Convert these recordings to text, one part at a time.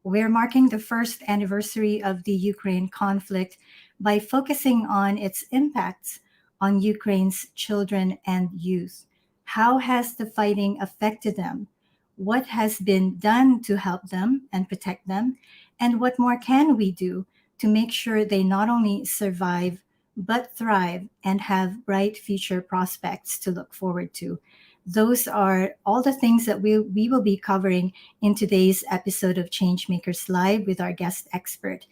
We're marking the first anniversary of the Ukraine conflict by focusing on its impacts on Ukraine's children and youth. How has the fighting affected them? What has been done to help them and protect them? And what more can we do to make sure they not only survive, but thrive and have bright future prospects to look forward to? Those are all the things that we will be covering in today's episode of Changemakers Live with our guest expert.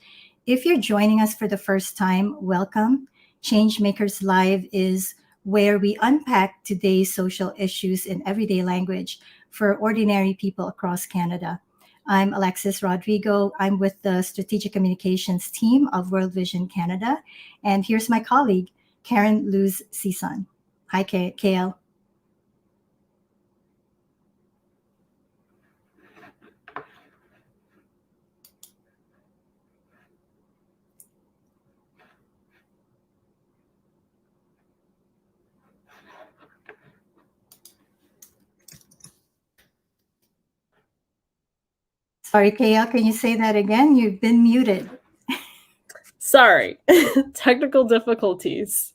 If you're joining us for the first time, welcome. Changemakers Live is where we unpack today's social issues in everyday language for ordinary people across Canada. I'm Alexis Rodrigo. I'm with the Strategic Communications team of World Vision Canada. And here's my colleague, Karen Luz Sison. Hi, KL. Sorry, KL, can you say that again? You've been muted. Sorry, technical difficulties.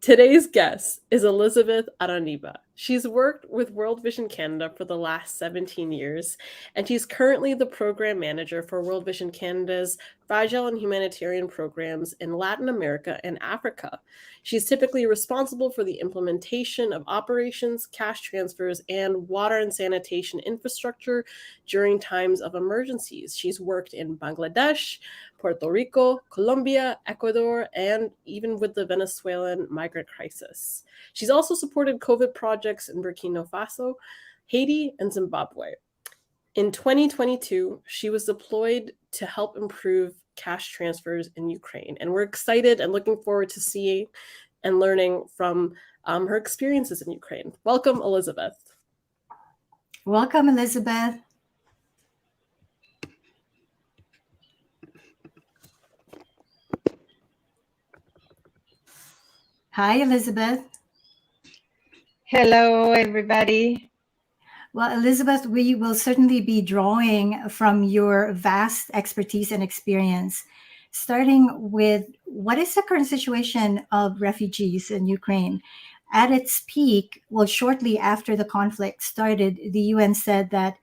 Today's guest is Elizabeth Araniba. She's worked with World Vision Canada for the last 17 years, and she's currently the program manager for World Vision Canada's fragile and humanitarian programs in Latin America and Africa. She's typically responsible for the implementation of operations, cash transfers, and water and sanitation infrastructure during times of emergencies. She's worked in Bangladesh, Puerto Rico, Colombia, Ecuador, and even with the Venezuelan migrant crisis. She's also supported COVID projects in Burkina Faso, Haiti, and Zimbabwe. In 2022, she was deployed to help improve cash transfers in Ukraine. And we're excited and looking forward to seeing and learning from her experiences in Ukraine. Welcome, Elizabeth. Welcome, Elizabeth. Hi, Elizabeth. Hello, everybody. Well, Elizabeth, we will certainly be drawing from your vast expertise and experience, starting with what is the current situation of refugees in Ukraine? At its peak, well, shortly after the conflict started, the UN said that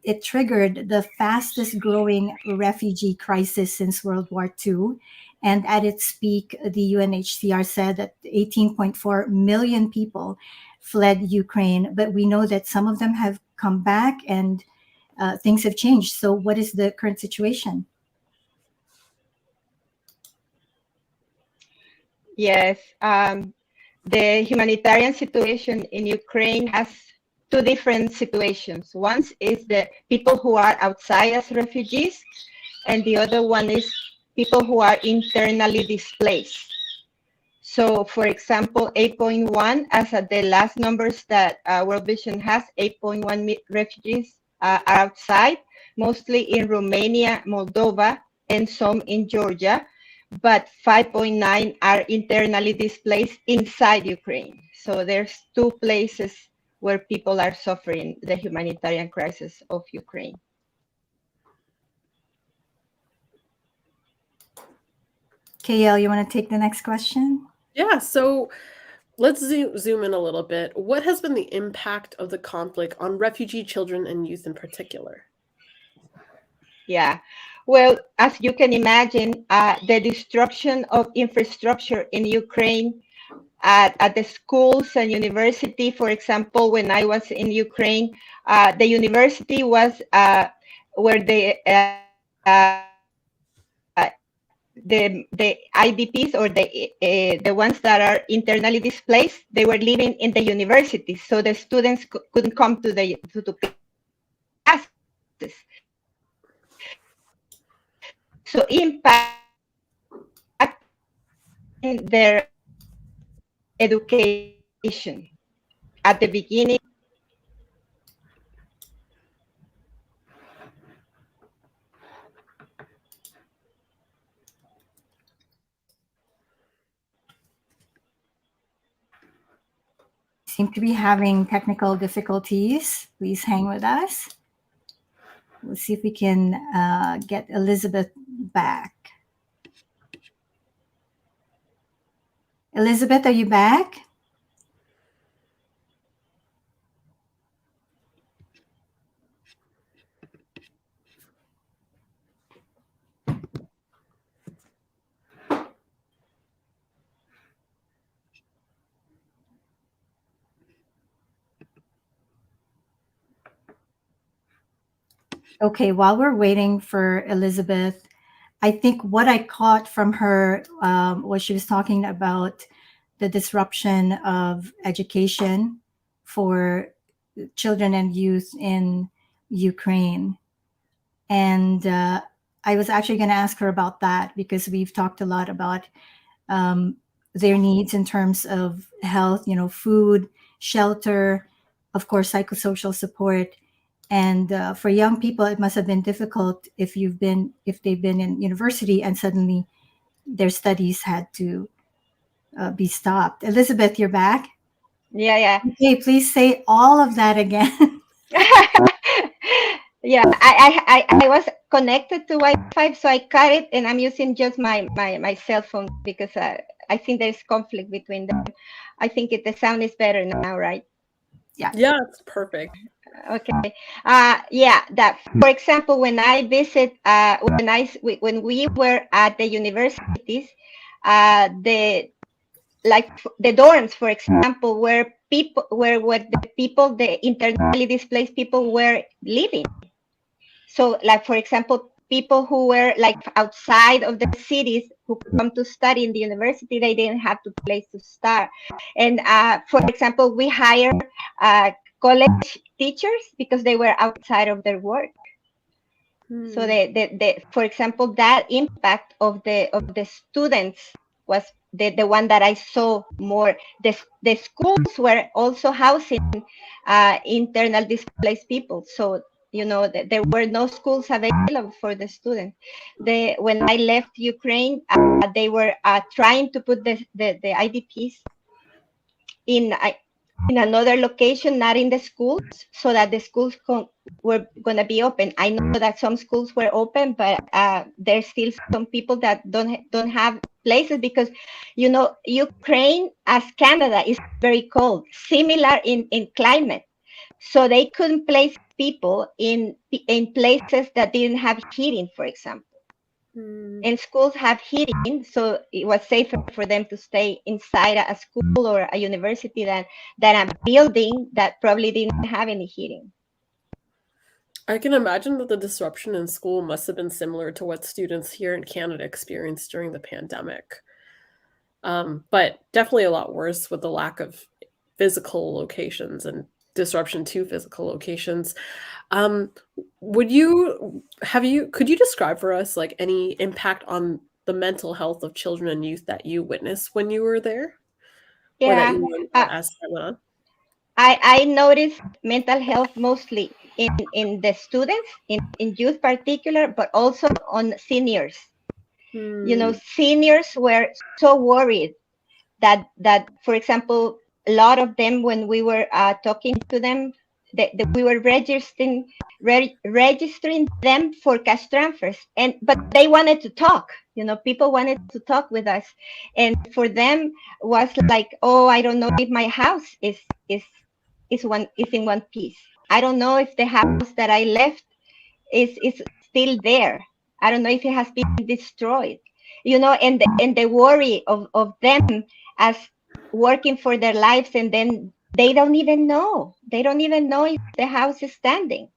it triggered the fastest growing refugee crisis since World War II. And at its peak, the UNHCR said that 18.4 million people fled Ukraine, but we know that some of them have come back and things have changed. So, what is the current situation? Yes, the humanitarian situation in Ukraine has two different situations. One is the people who are outside as refugees, and the other one is people who are internally displaced. So, for example, 8.1, as at the last numbers that World Vision has, 8.1 refugees are outside, mostly in Romania, Moldova, and some in Georgia, but 5.9 are internally displaced inside Ukraine. So there's two places where people are suffering the humanitarian crisis of Ukraine. KL, you want to take the next question? Yeah, so let's zoom in a little bit. What has been the impact of the conflict on refugee children and youth in particular? Yeah, well, as you can imagine, the destruction of infrastructure in Ukraine at the schools and university, for example, when I was in Ukraine, the university was where the IDPs or the ones that are internally displaced, they were living in the universities, so the students couldn't come to classes. So impact their education at the beginning. Seem to be having technical difficulties. Please hang with us. We'll see if we can get Elizabeth back. Elizabeth, are you back? Okay, while we're waiting for Elizabeth, I think what I caught from her was she was talking about the disruption of education for children and youth in Ukraine. And I was actually going to ask her about that because we've talked a lot about their needs in terms of health, food, shelter, of course, psychosocial support. And for young people, it must have been difficult if they've been in university and suddenly their studies had to be stopped. Elizabeth, you're back. Yeah. Okay, please say all of that again. Yeah, I was connected to Wi-Fi, so I cut it, and I'm using just my cell phone because I think there's conflict between them. I think the sound is better now, right? Yeah, it's perfect. Okay. Yeah. That, for example, when I visit, when we were at the universities, the the dorms, for example, where the internally displaced people were living. So, like, for example, people who were like outside of the cities who come to study in the university, they didn't have a place to start. And for example, we hire college teachers because they were outside of their work. So for example, that impact of the students was the one that I saw more. The schools were also housing internal displaced people. So there were no schools available for the students. When I left Ukraine, they were trying to put the IDPs in another location, not in the schools, so that the schools were going to be open. I know that some schools were open, but there's still some people that don't have places because, Ukraine, as Canada, is very cold, similar in climate. So they couldn't place people in places that didn't have heating, for example. And schools have heating, so it was safer for them to stay inside a school or a university than a building that probably didn't have any heating. I can imagine that the disruption in school must have been similar to what students here in Canada experienced during the pandemic. But definitely a lot worse with the lack of physical locations and disruption to physical locations. Could you describe for us like any impact on the mental health of children and youth that you witnessed when you were there? Yeah. Or that you learned as time went on? I noticed mental health mostly in the students, in youth particular, but also on seniors. Seniors were so worried that for example, a lot of them, when we were talking to them, we were registering them for cash transfers, but they wanted to talk. People wanted to talk with us, and for them was like, oh, I don't know if my house is in one piece. I don't know if the house that I left is still there. I don't know if it has been destroyed. And the worry of them as working for their lives, and then they don't even know. They don't even know if the house is standing.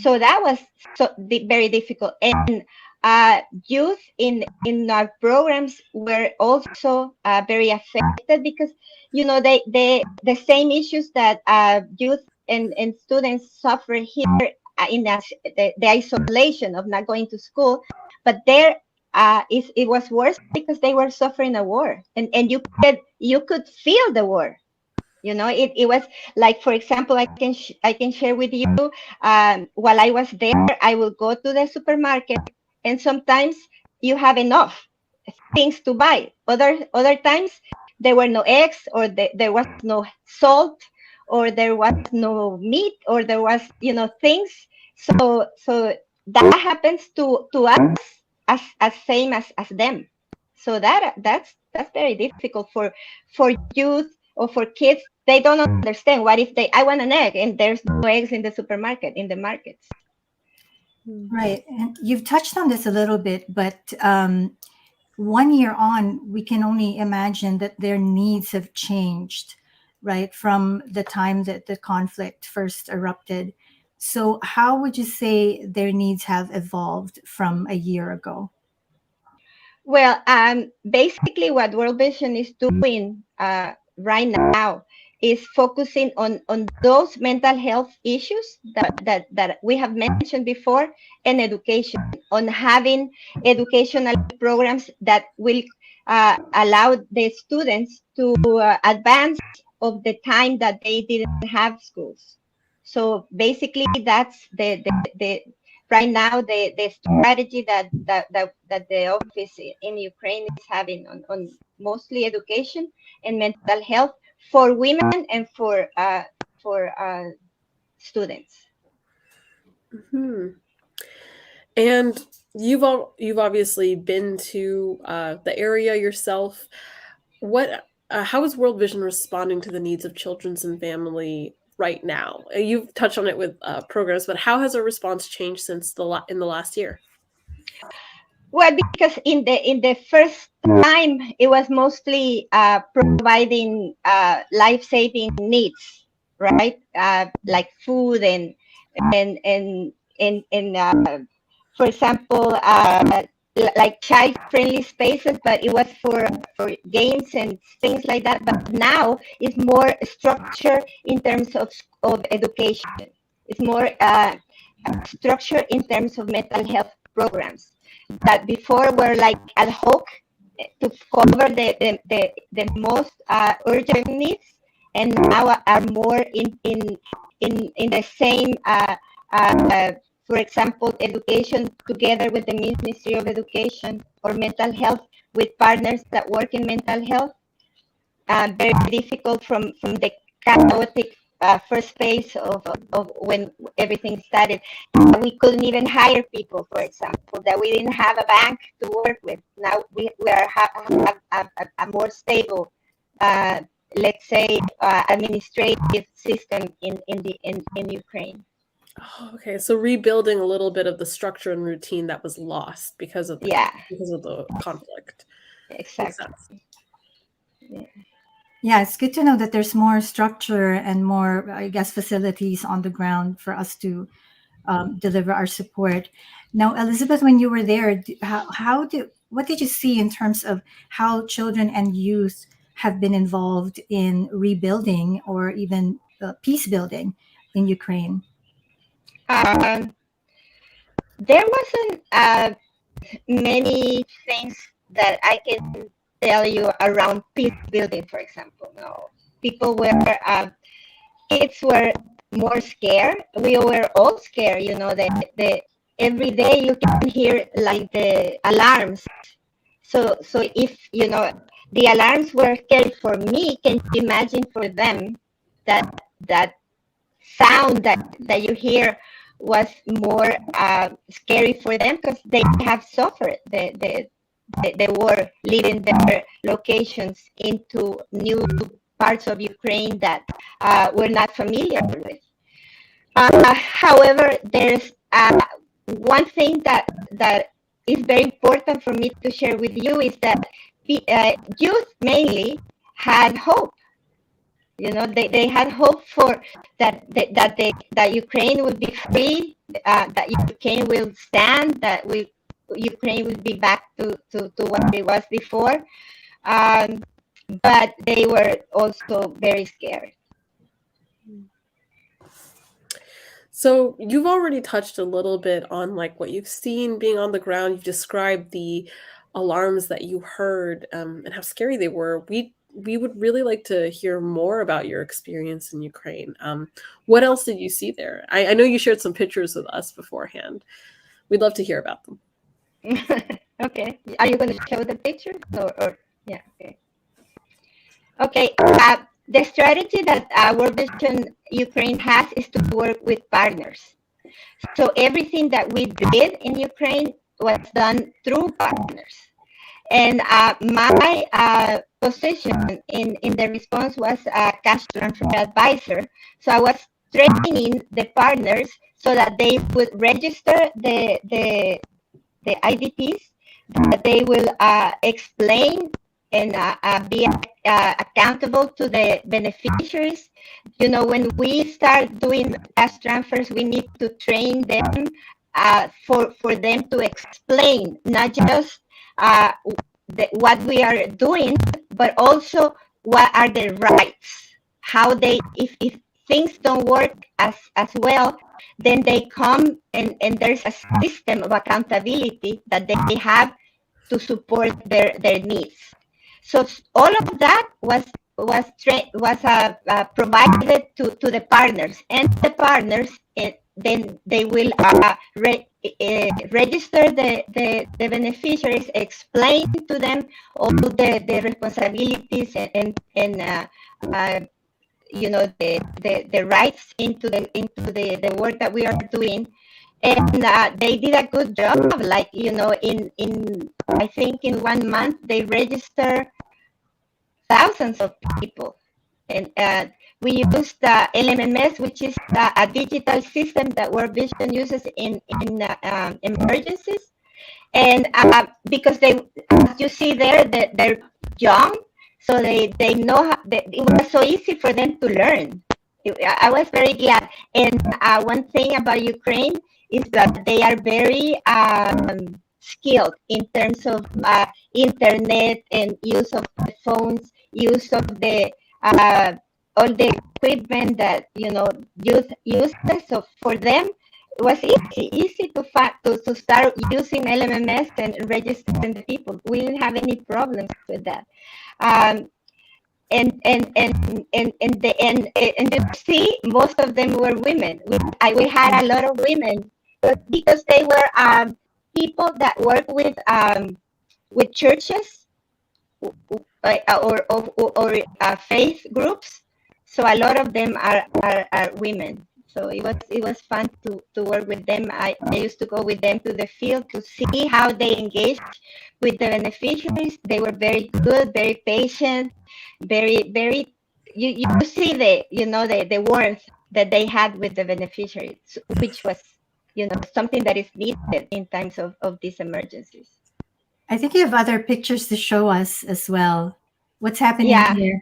So that was very difficult. And youth in our programs were also very affected because, the same issues that youth and students suffer here in the isolation of not going to school, but there it was worse because they were suffering a war, and you could feel the war. It was like, for example, I can share with you, while I was there, I will go to the supermarket, and sometimes you have enough things to buy. Other times there were no eggs, or there was no salt, or there was no meat, or there was things. So that happens to us as same as them. So that's very difficult for youth or for kids. They don't understand. What if I want an egg and there's no eggs in the supermarket, in the markets? Right. And you've touched on this a little bit, but 1 year on, we can only imagine that their needs have changed, right, from the time that the conflict first erupted. So, how would you say their needs have evolved from a year ago? Well, basically, what World Vision is doing right now is focusing on those mental health issues that we have mentioned before, and education, on having educational programs that will allow the students to advance of the time that they didn't have schools. So basically, that's the right now the strategy that the office in Ukraine is having on mostly education and mental health for women and for students. Mhm. And you've obviously been to the area yourself. What how is World Vision responding to the needs of children's and family right now? You've touched on it with programs, but how has our response changed since in the last year? Well, because in the first time it was mostly providing life-saving needs, right? Like food and for example, like child-friendly spaces, but it was for games and things like that. But now it's more structure in terms of education. It's more structure in terms of mental health programs that before were like ad hoc to cover the most urgent needs, and now are more in the same for example, education together with the Ministry of Education, or mental health with partners that work in mental health. Very difficult from the chaotic first phase of when everything started. We couldn't even hire people, for example, that we didn't have a bank to work with. Now we have a more stable, let's say, administrative system in Ukraine. Oh, okay, so rebuilding a little bit of the structure and routine that was lost because of Yeah, the conflict. Makes exactly. sense. Yeah. Yeah, it's good to know that there's more structure and more, I guess, facilities on the ground for us to deliver our support. Now, Elizabeth, when you were there, what did you see in terms of how children and youth have been involved in rebuilding or even peace building in Ukraine? Um, there wasn't many things that I can tell you around peace building, for example. No, people were, kids were more scared. We were all scared. The every day you can hear like the alarms. So if the alarms were scary for me, can you imagine for them that sound that you hear was more scary for them, because they have suffered the war, leaving their locations into new parts of Ukraine that we're not familiar with. However, there's one thing that is very important for me to share with you, is that youth mainly had hope. They had hope for that Ukraine would be free, that Ukraine will stand, that Ukraine will be back to what it was before. But they were also very scared. So you've already touched a little bit on like what you've seen being on the ground. You've described the alarms that you heard and how scary they were. We would really like to hear more about your experience in Ukraine. What else did you see there? I know you shared some pictures with us beforehand. We'd love to hear about them. Okay. Are you going to show the picture? Or yeah. Okay. The strategy that World Vision Ukraine has is to work with partners. So everything that we did in Ukraine was done through partners. And my position in the response was a cash transfer advisor. So I was training the partners so that they would register the IDPs, that they will explain and be accountable to the beneficiaries. You know, when we start doing cash transfers, we need to train them for them to explain not just what we are doing, but also what are their rights, how they, if things don't work as well, then they come and there's a system of accountability that they have to support their needs. So all of that was provided to the partners, and the partners then they will register the beneficiaries, explain to them all the responsibilities and you know, the rights into the work that we are doing. And they did a good job. Like, you know, in I think in 1 month they register thousands of people. And we used LMMS, which is a digital system that World Vision uses in emergencies. And because they, as you see there, they're young, so they know how, it was so easy for them to learn. I was very glad. And one thing about Ukraine is that they are very skilled in terms of internet and use of the phones, use of the all the equipment that, you know, youth uses. So for them, it was easy to start using LMMS and registering the people. We didn't have any problems with that. And you see, most of them were women. We had a lot of women, but because they were people that work with churches or faith groups. So a lot of them are women. So it was fun to work with them. I used to go with them to the field to see how they engaged with the beneficiaries. They were very good, very patient, very. You see the warmth that they had with the beneficiaries, which was, you know, something that is needed in times of these emergencies. I think you have other pictures to show us as well. What's happening here?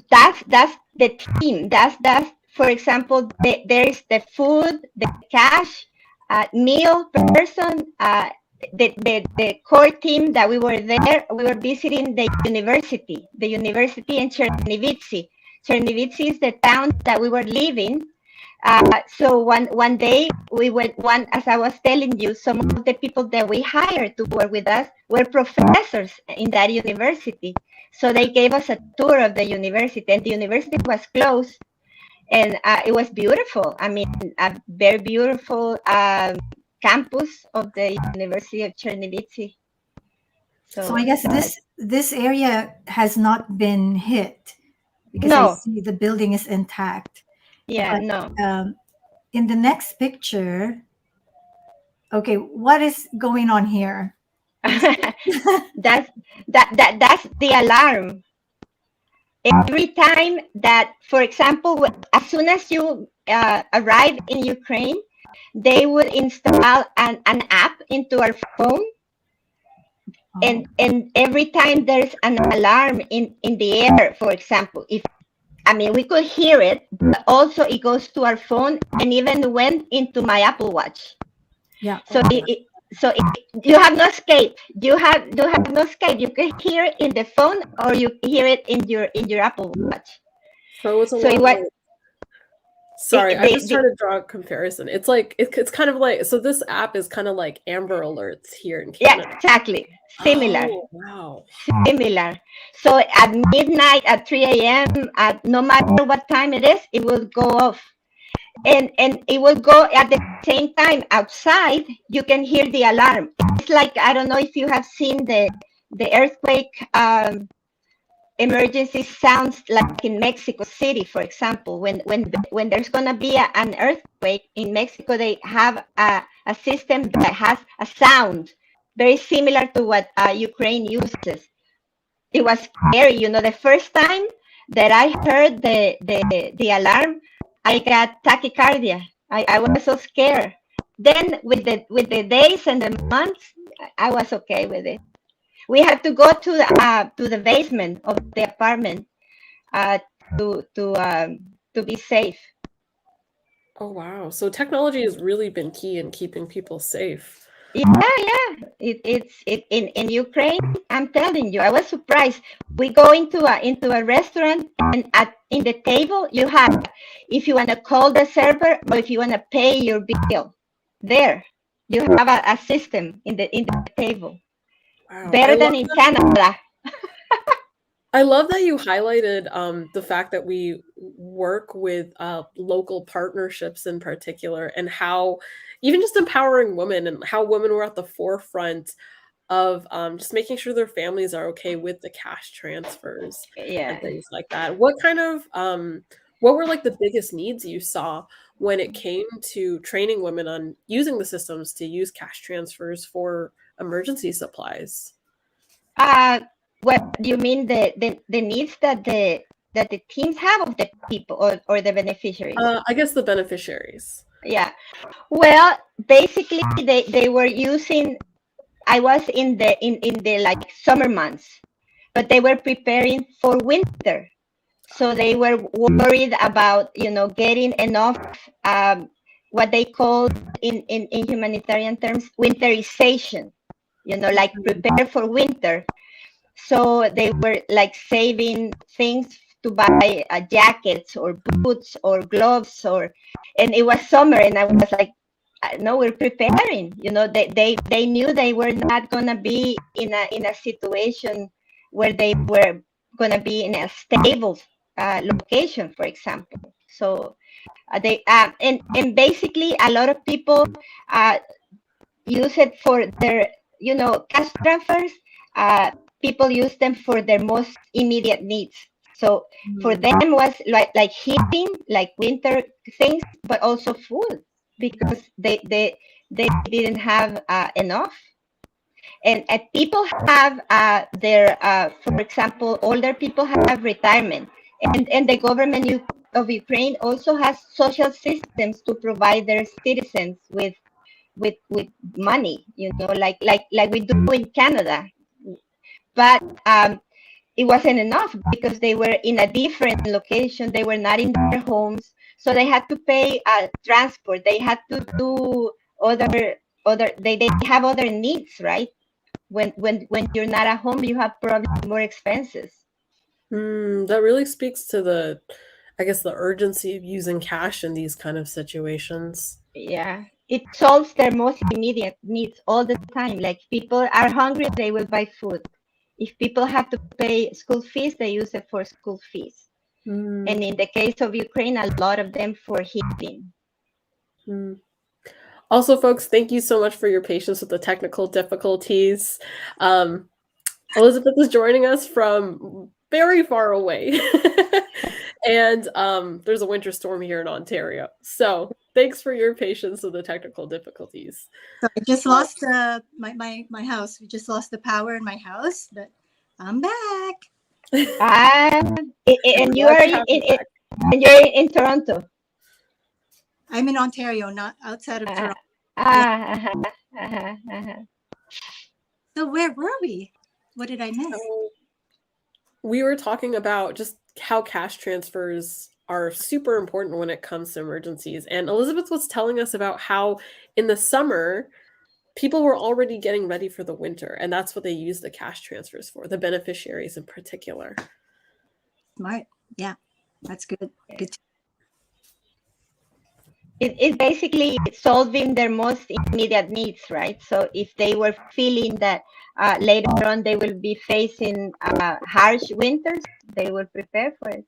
That's the team. That's for example, there is the food, the cash, meal person. The core team that we were there. We were visiting the university in Chernivtsi. Chernivtsi is the town that we were living. So one day we went, as I was telling you, some of the people that we hired to work with us were professors in that university. So they gave us a tour of the university, and the university was closed, and it was beautiful. I mean, a very beautiful campus of the University of Chernivtsi. So I guess this area has not been hit, because I see the building is intact. Yeah, but, no. In the next picture, okay, what is going on here? that's the alarm. Every time that, for example, as soon as you arrive in Ukraine, they would install an app into our phone. And every time there's an alarm in the air, for example, we could hear it, but also it goes to our phone and even went into my Apple Watch. Yeah. So you have no escape. You have no escape. You can hear it in the phone, or you hear it in your Apple Watch. Sorry, I'm just trying to draw a comparison. It's like it's kind of like, so this app is kind of like Amber Alerts here in Canada. Yeah, exactly. Similar. Oh, wow. Similar. So at midnight, at 3 a.m., no matter what time it is, it will go off. And it will go at the same time outside. You can hear the alarm. It's like, I don't know if you have seen the earthquake emergency sounds like in Mexico City, for example. When there's going to be an earthquake in Mexico, they have a system that has a sound very similar to what Ukraine uses. It was scary. The first time that I heard the alarm, I got tachycardia. I was so scared. Then with the days and the months, I was okay with it. We had to go to the basement of the apartment to be safe. Oh, wow. So technology has really been key in keeping people safe. Yeah. It's in Ukraine. I'm telling you, I was surprised. We go into a restaurant, and in the table you have, if you want to call the server or if you want to pay your bill, there you have a system in the table. Wow. Better than in Canada. I love that you highlighted the fact that we work with local partnerships in particular, and how even just empowering women and how women were at the forefront of just making sure their families are okay with the cash transfers and things like that. What kind of what were like the biggest needs you saw when it came to training women on using the systems to use cash transfers for emergency supplies? What do you mean, the needs that the teams have of the people or the beneficiaries? I guess the beneficiaries. Yeah. Well, basically they were using. I was in the like summer months, but they were preparing for winter, so they were worried about getting enough what they call in humanitarian terms winterization. Like prepare for winter. So they were like saving things to buy jackets or boots or gloves, and it was summer, and I was like, no, we're preparing. They knew they were not gonna be in a situation where they were gonna be in a stable location, for example. So they and basically a lot of people use it for their cash transfers. People use them for their most immediate needs. So for them was like heating, like winter things, but also food, because they didn't have enough. And people have for example, older people have retirement, and the government of Ukraine also has social systems to provide their citizens with money, like we do in Canada. But it wasn't enough because they were in a different location. They were not in their homes, so they had to pay transport. They had to do other. They have other needs, right? When you're not at home, you have probably more expenses. That really speaks to the urgency of using cash in these kind of situations. Yeah, it solves their most immediate needs all the time. Like, people are hungry, they will buy food. If people have to pay school fees, they use it for school fees. And in the case of Ukraine, a lot of them for heating. Also, folks, thank you so much for your patience with the technical difficulties. Elizabeth is joining us from very far away. And there's a winter storm here in Ontario. So thanks for your patience with the technical difficulties. So I just lost my house. We just lost the power in my house, but I'm back. And you're in Toronto. I'm in Ontario, not outside of Toronto. So where were we? What did I miss? So we were talking about just how cash transfers are super important when it comes to emergencies. And Elizabeth was telling us about how in the summer, people were already getting ready for the winter. And that's what they use the cash transfers for, the beneficiaries in particular. Smart. Yeah, that's good. Good. It's basically solving their most immediate needs, right? So if they were feeling that later on they will be facing harsh winters, they will prepare for it.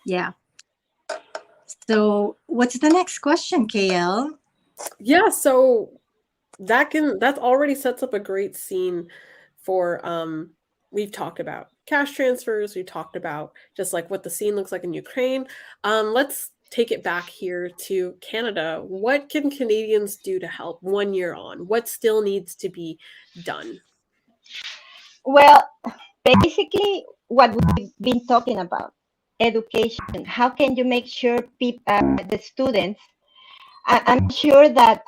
Yeah. So what's the next question, KL? Yeah, so that already sets up a great scene for we've talked about cash transfers. We've talked about just like what the scene looks like in Ukraine. Let's take it back here to Canada. What can Canadians do to help 1 year on? What still needs to be done? Well, basically, what we've been talking about, education. How can you make sure the students? I'm sure that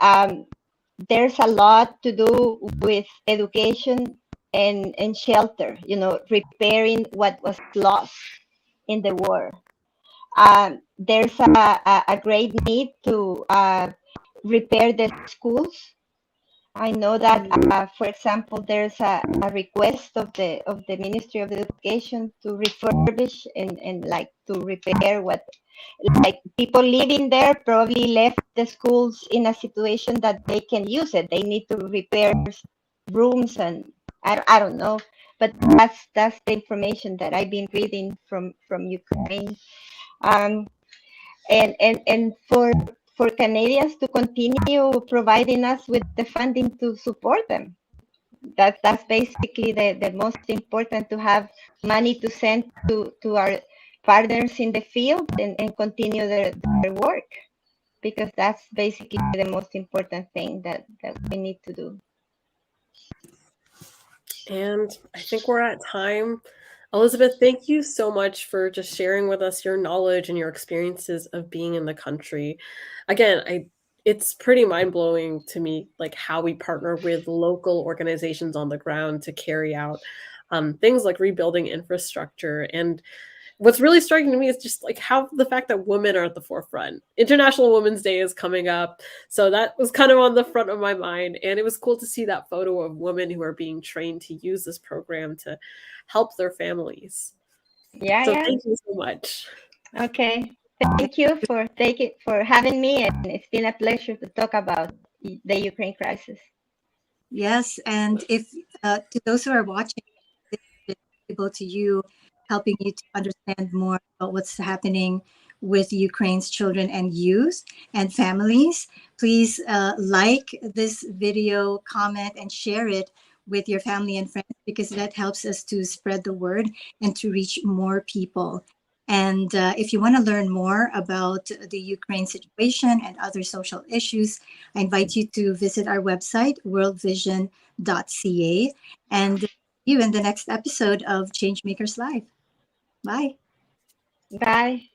there's a lot to do with education and shelter. Repairing what was lost in the war. There's a great need to repair the schools. I know that, for example, there's a request of the Ministry of Education to refurbish and like to repair what, like, people living there probably left the schools in a situation that they can use it. They need to repair rooms, and I don't know, but that's the information that I've been reading from Ukraine. And for Canadians to continue providing us with the funding to support them. That's basically the most important, to have money to send to our partners in the field and continue their work, because that's basically the most important thing that we need to do. And I think we're at time. Elizabeth, thank you so much for just sharing with us your knowledge and your experiences of being in the country. Again, it's pretty mind-blowing to me, like how we partner with local organizations on the ground to carry out things like rebuilding infrastructure. And what's really striking to me is just like how the fact that women are at the forefront. International Women's Day is coming up, so that was kind of on the front of my mind, and it was cool to see that photo of women who are being trained to use this program to help their families. Yeah. Thank you so much. Okay, thank you for having me, and it's been a pleasure to talk about the Ukraine crisis. Yes, and if to those who are watching, this is able to you, helping you to understand more about what's happening with Ukraine's children and youth and families, please like this video, comment, and share it with your family and friends, because that helps us to spread the word and to reach more people. And if you want to learn more about the Ukraine situation and other social issues, I invite you to visit our website, worldvision.ca, and see you in the next episode of Changemakers Live. Bye. Bye.